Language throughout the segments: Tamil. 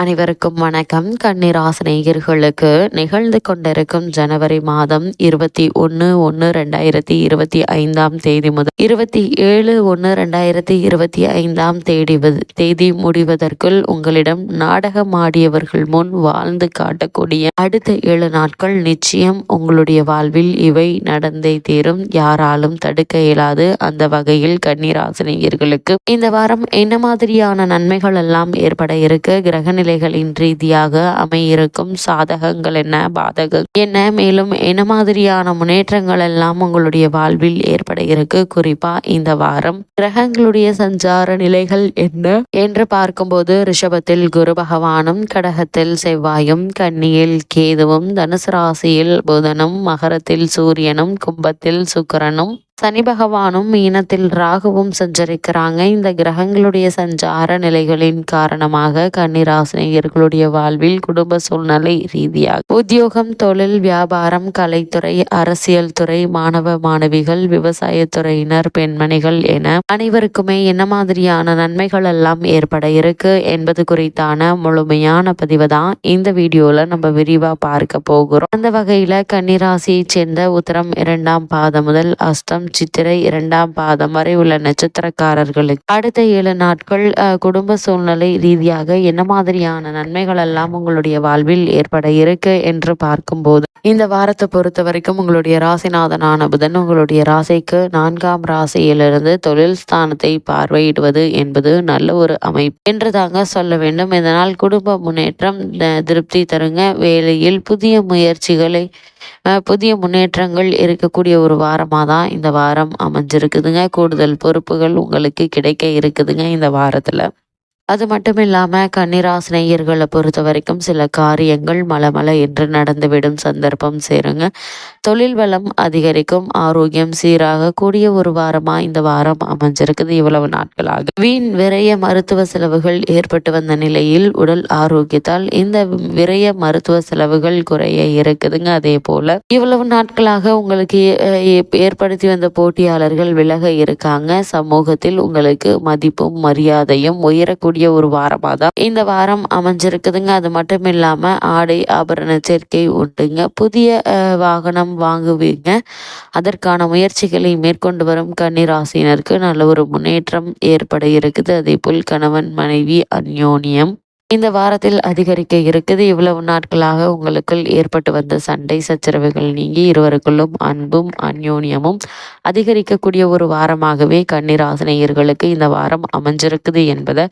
அனைவருக்கும் வணக்கம். கன்னிராசினியர்களுக்கு நிகழ்ந்து கொண்டிருக்கும் ஜனவரி மாதம் 21/1/2025 முதல் 27/1/2025 தேதி முடிவதற்குள் உங்களிடம் நாடகமாடியவர்கள் முன் வாழ்ந்து காட்டக்கூடிய அடுத்த 7 நாட்கள் நிச்சயம் உங்களுடைய வாழ்வில் இவை நடந்தே தீரும். யாராலும் தடுக்க இயலாது. அந்த வகையில் கன்னிராசினியர்களுக்கு இந்த வாரம் என்ன மாதிரியான நன்மைகள் எல்லாம் ஏற்பட இருக்கு, கிரக நிலைகளின் ரீதியாக அமையிருக்கும் சாதகங்கள் என்ன, பாதகங்கள் என்ன, மேலும் என்ன மாதிரியான முன்னேற்றங்கள் எல்லாம் உங்களுடைய வாழ்வில் ஏற்பட இருக்கு, குறிப்பா இந்த வாரம் கிரகங்களுடைய சஞ்சார நிலைகள் என்ன என்று பார்க்கும்போது ரிஷபத்தில் குரு பகவானும், கடகத்தில் செவ்வாயும், கன்னியில் கேதுவும், தனுசு ராசியில் புதனும், மகரத்தில் சூரியனும், கும்பத்தில் சுக்கிரனும், சனி பகவானும், மீனத்தில் ராகுவும் சஞ்சரிக்கிறாங்க. இந்த கிரகங்களுடைய சஞ்சார நிலைகளின் காரணமாக கன்னிராசினியர்களுடைய வாழ்வில் குடும்ப சூழ்நிலை ரீதியாக உத்தியோகம், தொழில், வியாபாரம், கலைத்துறை, அரசியல் துறை, மாணவ மாணவிகள், விவசாயத்துறையினர், பெண்மணிகள் என அனைவருக்குமே என்ன மாதிரியான நன்மைகள் எல்லாம் ஏற்பட இருக்கு என்பது குறித்தான முழுமையான பதிவு தான் இந்த வீடியோல நம்ம விரிவா பார்க்க போகிறோம். அந்த வகையில கன்னிராசியை சேர்ந்த உத்தரம் 2ஆம் பாதம் முதல் அஸ்தம் சித்திரை 2ஆம் பாதம் வரை உள்ள நட்சத்திரக்காரர்களுக்கு அடுத்த 7 நாட்கள் குடும்ப சூழ்நிலை ரீதியாக என்ன மாதிரியான நன்மைகள் எல்லாம் உங்களுடைய வாழ்வில் ஏற்பட இருக்கு என்று பார்க்கும்போது, இந்த வாரத்தை பொறுத்த வரைக்கும் உங்களுடைய ராசிநாதனான புதன் உங்களுடைய ராசிக்கு 4ஆம் ராசியிலிருந்து தொழில் ஸ்தானத்தை பார்வையிடுவது என்பது நல்ல ஒரு அமைப்பு என்று தாங்க சொல்ல வேண்டும். இதனால் குடும்ப முன்னேற்றம் திருப்தி தருங்க. வேலையில் புதிய முன்னேற்றங்கள் இருக்கக்கூடிய ஒரு வாரமாக தான் இந்த வாரம் அமைஞ்சிருக்குதுங்க. கூடுதல் பொறுப்புகள் உங்களுக்கு கிடைக்க இருக்குதுங்க இந்த வாரத்தில். அது மட்டும் இல்லாமல் கன்னிராசினியர்களை பொறுத்த வரைக்கும் சில காரியங்கள் மலமல என்று நடந்துவிடும் சந்தர்ப்பம் சேருங்க. தொழில் வளம் அதிகரிக்கும். ஆரோக்கியம் சீராக கூடிய ஒரு வாரமாக இந்த வாரம் அமைஞ்சிருக்குது. இவ்வளவு நாட்களாக வீண் விரைய மருத்துவ செலவுகள் ஏற்பட்டு வந்த நிலையில் உடல் ஆரோக்கியத்தால் இந்த விரைய மருத்துவ செலவுகள் குறைய இருக்குதுங்க. அதே போல இவ்வளவு நாட்களாக உங்களுக்கு ஏற்படுத்தி வந்த போட்டியாளர்கள் விலக இருக்காங்க. சமூகத்தில் உங்களுக்கு மதிப்பும் மரியாதையும் உயரக்கூடிய ஒரு வாரமாக தான் இந்த வாரம் அமைஞ்சிருக்குதுங்க. அது மட்டும் இல்லாம ஆடை ஆபரண சேர்க்கை உண்டுங்க. புதிய வாகனம் வாங்குவீங்க. அதற்கான முயற்சிகளை மேற்கொண்டு வரும் கன்னிராசினருக்கு நல்ல ஒரு முன்னேற்றம் ஏற்பட இருக்குது. அதே போல் கணவன் மனைவி அந்யோன்யம் இந்த வாரத்தில் அதிகரிக்க இருக்குது. இவ்வளவு நாட்களாக உங்களுக்குள் ஏற்பட்டு வந்த சண்டை சச்சரவுகள் நீங்கி இருவருக்குள்ளும் அன்பும் அந்யோன்யமும் அதிகரிக்கக்கூடிய ஒரு வாரமாகவே கன்னிராசினியர்களுக்கு இந்த வாரம் அமைஞ்சிருக்குது என்பதை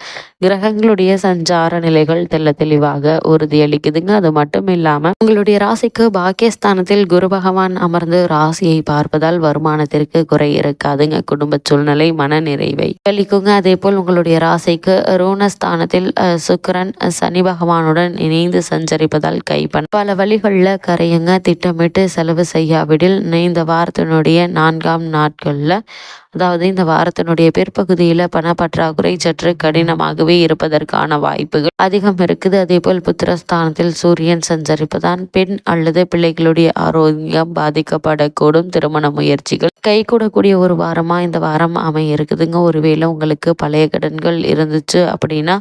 கிரகங்களுடைய சஞ்சார நிலைகள் தெளிவாக உறுதியளிக்குதுங்க. அது மட்டும் இல்லாம உங்களுடைய ராசிக்கு பாக்கியஸ்தானத்தில் குரு பகவான் அமர்ந்து ராசியை பார்ப்பதால் வருமானத்திற்கு குறை இருக்காதுங்க. குடும்ப சூழ்நிலை மன நிறைவை அளிக்குங்க. அதே போல் உங்களுடைய ராசிக்கு ருணஸ்தானத்தில் சுக்கிரன் சனி பகவானுடன் இணைந்து சஞ்சரிப்பதால் கைப்பண் பல வழிகளில் கரையுங்க. திட்டமிட்டு செலவு செய்யாவிடில் இந்த வாரத்தினுடைய 4ஆம் நாட்கள்ல, அதாவது இந்த வாரத்தினுடைய பிற்பகுதியில் பணப்பற்றாக்குறை சற்று கடினமாகவே இருப்பதற்கான வாய்ப்புகள் அதிகம் இருக்குது. அதே போல் புத்திரஸ்தானத்தில் சூரியன் சஞ்சரிப்பதான் பெண் அல்லது பிள்ளைகளுடைய ஆரோக்கியம் பாதிக்கப்படக்கூடும். திருமண முயற்சிகள் கைகூடக்கூடிய ஒரு வாரமா இந்த வாரம் அமைய இருக்குதுங்க. ஒருவேளை உங்களுக்கு பழைய கடன்கள் இருந்துச்சு அப்படின்னா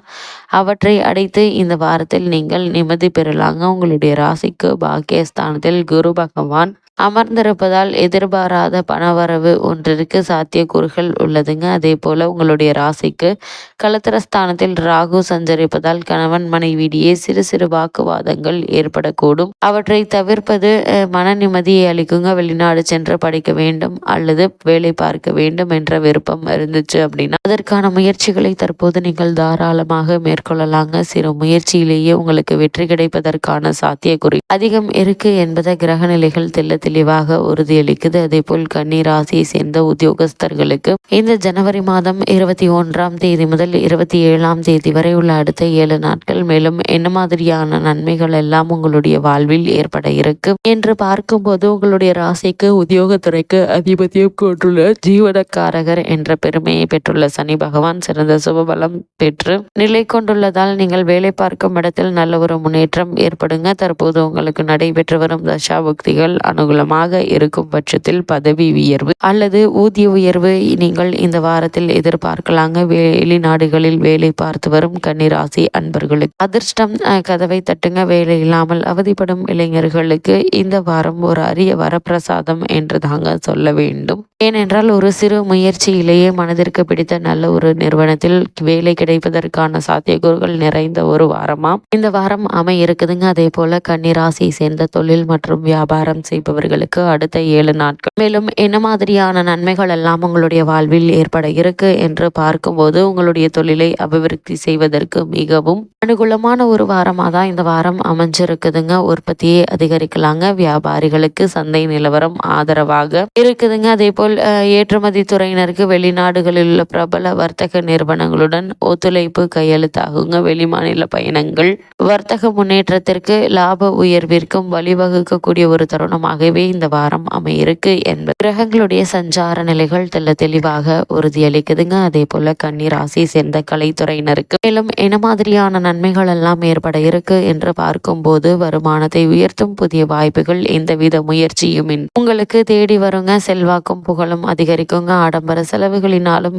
அவற்றை அடைத்து இந்த வாரத்தில் நீங்கள் நிம்மதி பெறலாங்க. உங்களுடைய ராசிக்கு பாக்கியஸ்தானத்தில் குரு பகவான் அமர்ந்திருப்பதால் எதிர்பாராத பணவரவு ஒன்றிற்கு சாத்தியக்கூறுகள் உள்ளதுங்க. அதே போல உங்களுடைய ராசிக்கு களத்திரஸ்தானத்தில் ராகு சஞ்சரிப்பதால் கணவன் மனைவியிடையே சிறு சிறு வாக்குவாதங்கள் ஏற்படக்கூடும். அவற்றை தவிர்ப்பது மன நிம்மதியை அளிக்குங்க. வெளிநாடு சென்று படிக்க வேண்டும் அல்லது வேலை பார்க்க வேண்டும் என்ற விருப்பம் இருந்துச்சு அப்படின்னா அதற்கான முயற்சிகளை தற்போது நீங்கள் தாராளமாக மேற்கொள்ளலாங்க. சிறு முயற்சியிலேயே உங்களுக்கு வெற்றி கிடைப்பதற்கான சாத்தியக்கூறு அதிகம் இருக்கு என்பதை கிரக நிலைகள் தெளிவாக உறுதியளிக்குது. அதே போல் கன்னி ராசியை சேர்ந்த உத்தியோகஸ்தர்களுக்கு இந்த ஜனவரி மாதம் 21ஆம் தேதி முதல் 27ஆம் தேதி வரை உள்ள அடுத்த 7 நாட்கள் மேலும் என்ன மாதிரியான நன்மைகள் எல்லாம் உங்களுடைய வாழ்வில் ஏற்பட இருக்கு என்று பார்க்கும்போது, உங்களுடைய ராசிக்கு உத்தியோகத்துறைக்கு அதிபதியம் கொண்டுள்ள ஜீவனக்காரகர் என்ற பெருமையை பெற்றுள்ள சனி பகவான் சிறந்த சுபபலம் பெற்று நிலை கொண்டுள்ளதால் நீங்கள் வேலை பார்க்கும் இடத்தில் நல்ல ஒரு முன்னேற்றம் ஏற்படுங்க. தற்போது உங்களுக்கு நடைபெற்று வரும் தசாபுக்திகள் அனுகூல அனுகூலமாக இருக்கும் பட்சத்தில் பதவி உயர்வு அல்லது ஊதிய உயர்வு நீங்கள் இந்த வாரத்தில் எதிர்பார்க்கலாங்க. வெளிநாடுகளில் வேலை பார்த்து வரும் கன்னிராசி அன்பர்களுக்கு அதிர்ஷ்டம் கதவை தட்டுங்க. வேலை இல்லாமல் அவதிப்படும் இளைஞர்களுக்கு இந்த வாரம் ஒரு அரிய வரப்பிரசாதம் என்று தாங்க சொல்ல வேண்டும். ஏனென்றால் ஒரு சிறு முயற்சியிலேயே மனதிற்கு பிடித்த நல்ல ஒரு நிறுவனத்தில் வேலை கிடைப்பதற்கான சாத்தியக்கூறுகள் நிறைந்த ஒரு வாரமா இந்த வாரம் இருக்குதுங்க. அதே போல கன்னிராசியை சேர்ந்த தொழில் மற்றும் வியாபாரம் செய்பவர்களுக்கு அடுத்த 7 நாட்கள் மேலும் என்ன மாதிரியான நன்மைகள் எல்லாம் உங்களுடைய வாழ்வில் ஏற்பட இருக்கு என்று பார்க்கும்போது உங்களுடைய தொழிலை அபிவிருத்தி செய்வதற்கு மிகவும் அனுகூலமான ஒரு வாரமாக தான் இந்த வாரம் அமைஞ்சிருக்குதுங்க. உற்பத்தியை அதிகரிக்கலாங்க. வியாபாரிகளுக்கு சந்தை நிலவரம் ஆதரவாக இருக்குதுங்க. அதே போல் ஏற்றுமதி துறையினருக்கு வெளிநாடுகளில் உள்ள பிரபல வர்த்தக நிறுவனங்களுடன் ஒத்துழைப்பு கையெழுத்தாகுங்க. வெளிமாநில பயணங்கள் வர்த்தக முன்னேற்றத்திற்கு லாப உயர்விற்கும் வழிவகுக்கக்கூடிய ஒரு தருணமாகவே இந்த வாரம் அமையிருக்கு என்பது கிரகங்களுடைய சஞ்சார நிலைகள் தெளிவாக உறுதியளிக்குதுங்க. அதே போல கன்னிராசி சேர்ந்த கலைத்துறையினருக்கு மேலும் என்ன மாதிரியான நன்மைகள் எல்லாம் ஏற்பட இருக்கு என்று பார்க்கும்போது வருமானத்தை உயர்த்தும் புதிய வாய்ப்புகள் எந்தவித முயற்சியும் உங்களுக்கு தேடி வருங்க. செல்வாக்கும் புகழும் அதிகரிக்குங்க. ஆடம்பர செலவுகளினாலும்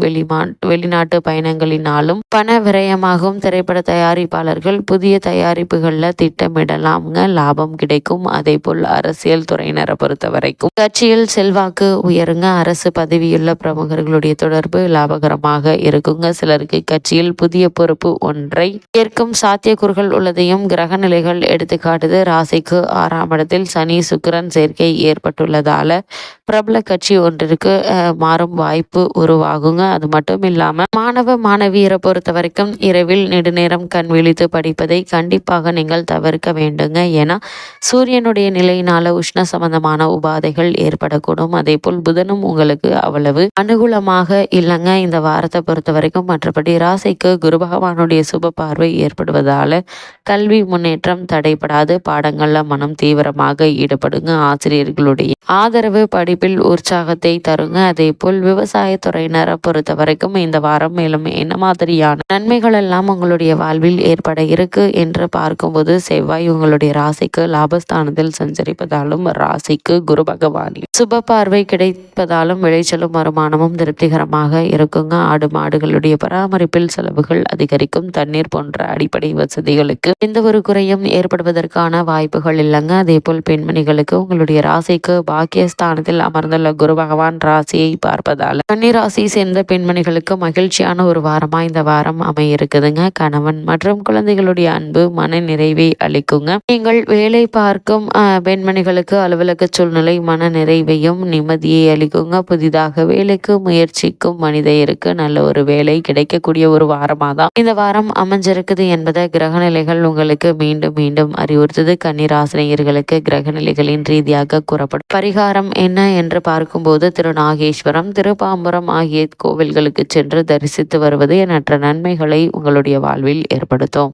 வெளிநாட்டு பயணங்களினாலும் பண விரயமாகும். திரைப்பட தயாரிப்பாளர்கள் புதிய தயாரிப்புகள்ல திட்டமிடலாம்ங்க. லாபம் கிடைக்கும். அதே போல் அரசியல் துறையினரை பொறுத்த வரைக்கும் கட்சியில் செல்வாக்கு உயருங்க. அரசு பதவியுள்ள பிரமுகர்களுடைய தொடர்பு லாபகரமாக இருக்குங்க. சிலருக்கு கட்சியில் புதிய பொறுப்பு ஒன்றை ஏற்கும் சாத்தியக்கூறுகள் உள்ளதையும் கிரக நிலைகள் எடுத்துக்காட்டுது. ராசிக்கு 6ஆம் இடத்தில் சனி சுக்கிரன் சேர்க்கை ஏற்பட்டுள்ளதால பிரபல கட்சி ஒன்றிற்கு மாறும் வாய்ப்பு உருவாகுங்க. அது மட்டும் இல்லாம மாணவ மாணவியரை பொறுத்த வரைக்கும் இரவில் நெடுநேரம் கண் விழித்து படிப்பதை கண்டிப்பாக நீங்கள் தவிர்க்க வேண்டுங்க. ஏன்னா சூரியனுடைய நிலையினால உஷ்ண சம்பந்தமான உபாதைகள் ஏற்படக்கூடும். அதே போல் புதனும் உங்களுக்கு அவ்வளவு அனுகூலமாக இல்லைங்க இந்த வாரத்தை பொறுத்த வரைக்கும். மற்றபடி ராசிக்கு குரு பகவானுடைய சுப பார்வை ஏற்படுவதால கல்வி முன்னேற்றம் தடைபடாது. பாடங்கள்ல மனம் தீவிரமாக ஈடுபடுங்க. ஆசிரியர்களுடைய ஆதரவு படிப்பில் உற்சாகத்தை தருங்க. அதே போல் விவசாயத்துறையினரை பொறுத்த வரைக்கும் இந்த வாரம் மேலும் என்ன மாதிரியான நன்மைகள் எல்லாம் உங்களுடைய வாழ்வில் ஏற்பட இருக்கு என்று பார்க்கும்போது செவ்வாய் உங்களுடைய ராசிக்கு லாபஸ்தானத்தில் சஞ்சரிப்பதாலும் ராசிக்கு குரு பகவானின் சுப பார்வை கிடைப்பதாலும் விளைச்சலும் வருமானமும் திருப்திகரமாக இருக்குங்க. ஆடு மாடுகளுடைய பராமரிப்பில் செலவுகள் அதிகரிக்கும். தண்ணீர் போன்ற அடிப்படை வசதிகளுக்கு எந்த ஒரு குறையும் ஏற்படுவதற்கான வாய்ப்புகள் இல்லைங்க. அதே போல் பெண்மணிகளுக்கு உங்களுடைய ராசிக்கு பாக்கியஸ்தானத்தில் அமர்ந்துள்ள குரு பகவான் ராசியை பார்ப்பதால கன்னிராசி சேர்ந்த பெண்மணிகளுக்கு மகிழ்ச்சியான ஒரு வாரமா இந்த வாரம் அமையிருக்குதுங்க. கணவன் மற்றும் குழந்தைகளுடைய அன்பு மன நிறைவை அளிக்குங்க. நீங்கள் வேலை பார்க்கும் பெண்மணிகளுக்கு அலுவலக சூழ்நிலை மன நிறைவையும் நிம்மதியை அளிக்குங்க. புதிதாக வேலைக்கு முயற்சிக்கும் மனிதருக்கு நல்ல ஒரு வேலை கிடைக்கக்கூடிய ஒரு வாரமா தான் இந்த வாரம் அமைஞ்சிருக்குது என்பதை கிரகநிலைகள் உங்களுக்கு மீண்டும் மீண்டும் அறிவுறுத்தது. கன்னிராசினியர்களுக்கு கிரகநிலைகளின் ரீதியாக கூறப்படும் பரிகாரம் என்ன என்று பார்க்கும்போது திருநாகேஸ்வரம் திருப்பாம்புரம் ஆகிய கோவில்களுக்கு சென்று தரிசித்து வருவது எண்ணற்ற நன்மைகளை உங்களுடைய வாழ்வில் ஏற்படுத்தும்.